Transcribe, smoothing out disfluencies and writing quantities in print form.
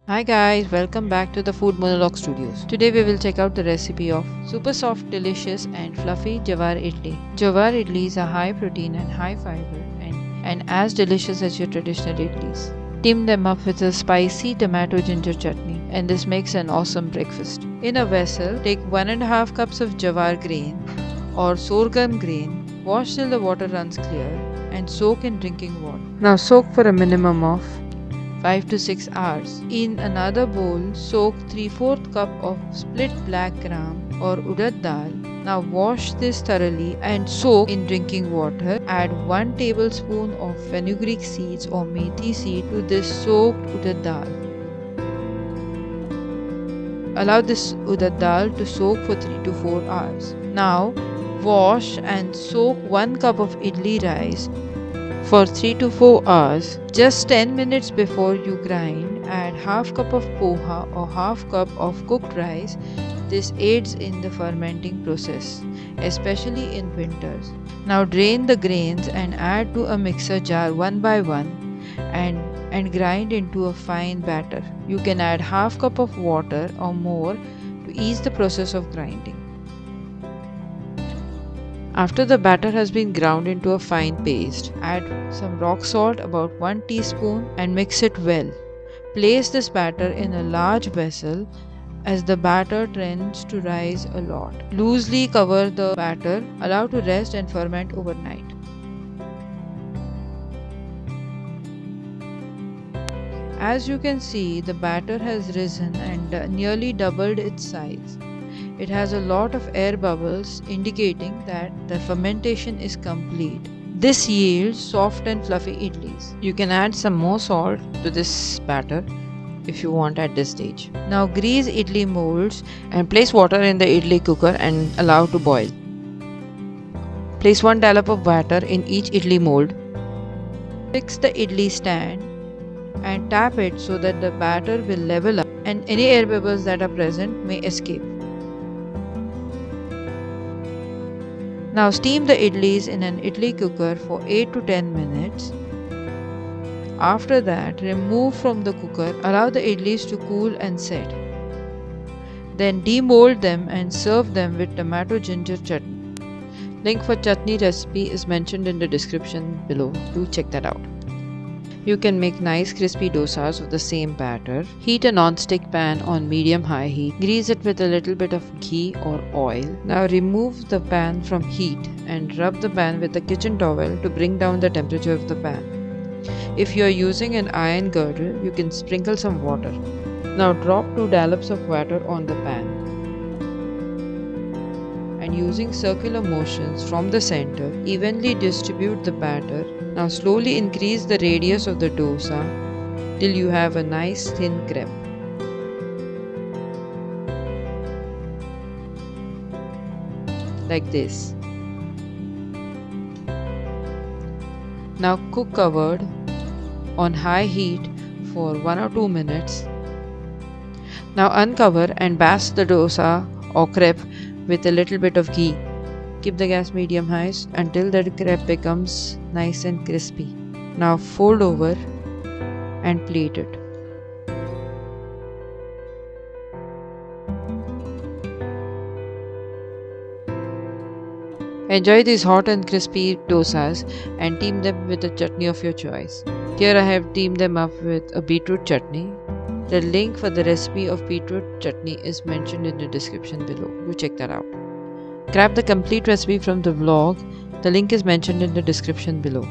Hi guys, welcome back to the Food Monologue Studios. Today we will check out the recipe of super soft, delicious and fluffy Jowar idli. Jowar idlis are high protein and high fiber and as delicious as your traditional idlis. Team them up with a spicy tomato ginger chutney and this makes an awesome breakfast. In a vessel, take 1.5 cups of jowar grain or sorghum grain. Wash till the water runs clear and soak in drinking water. Now soak for a minimum of 5 to 6 hours. In another bowl, soak 3/4 cup of split black gram or urad dal. Now wash this thoroughly and soak in drinking water. Add 1 tablespoon of fenugreek seeds or methi seed to this soaked urad dal. Allow this urad dal to soak for 3 to 4 hours. Now wash and soak 1 cup of idli rice for 3 to 4 hours. Just 10 minutes before you grind, add half cup of poha or half cup of cooked rice. This aids in the fermenting process, especially in winters. Now drain the grains and add to a mixer jar one by one and grind into a fine batter. You can add half cup of water or more to ease the process of grinding. After the batter has been ground into a fine paste, add some rock salt about 1 teaspoon and mix it well. Place this batter in a large vessel as the batter tends to rise a lot. Loosely cover the batter, allow to rest and ferment overnight. As you can see, the batter has risen and nearly doubled its size. It has a lot of air bubbles indicating that the fermentation is complete. This yields soft and fluffy idlis. You can add some more salt to this batter if you want at this stage. Now grease idli molds and place water in the idli cooker and allow to boil. Place 1 dollop of batter in each idli mold. Fix the idli stand and tap it so that the batter will level up and any air bubbles that are present may escape. Now steam the idlis in an idli cooker for 8 to 10 minutes. After that, remove from the cooker, allow the idlis to cool and set. Then demold them and serve them with tomato ginger chutney. Link for chutney recipe is mentioned in the description below. Do check that out. You can make nice crispy dosas with the same batter. Heat a non-stick pan on medium-high heat. Grease it with a little bit of ghee or oil. Now remove the pan from heat and rub the pan with a kitchen towel to bring down the temperature of the pan. If you are using an iron girdle, you can sprinkle some water. Now drop 2 dollops of water on the pan. And using circular motions from the center, evenly distribute the batter. Now slowly increase the radius of the dosa till you have a nice thin crepe. Like this. Now cook covered on high heat for 1 or 2 minutes. Now uncover and baste the dosa or crepe with a little bit of ghee. Keep the gas medium high until the crepe becomes nice and crispy. Now fold over and plate it. Enjoy these hot and crispy dosas and team them with a chutney of your choice. Here I have teamed them up with a beetroot chutney. The link for the recipe of beetroot chutney is mentioned in the description below. Do check that out. Grab the complete recipe from the vlog. The link is mentioned in the description below.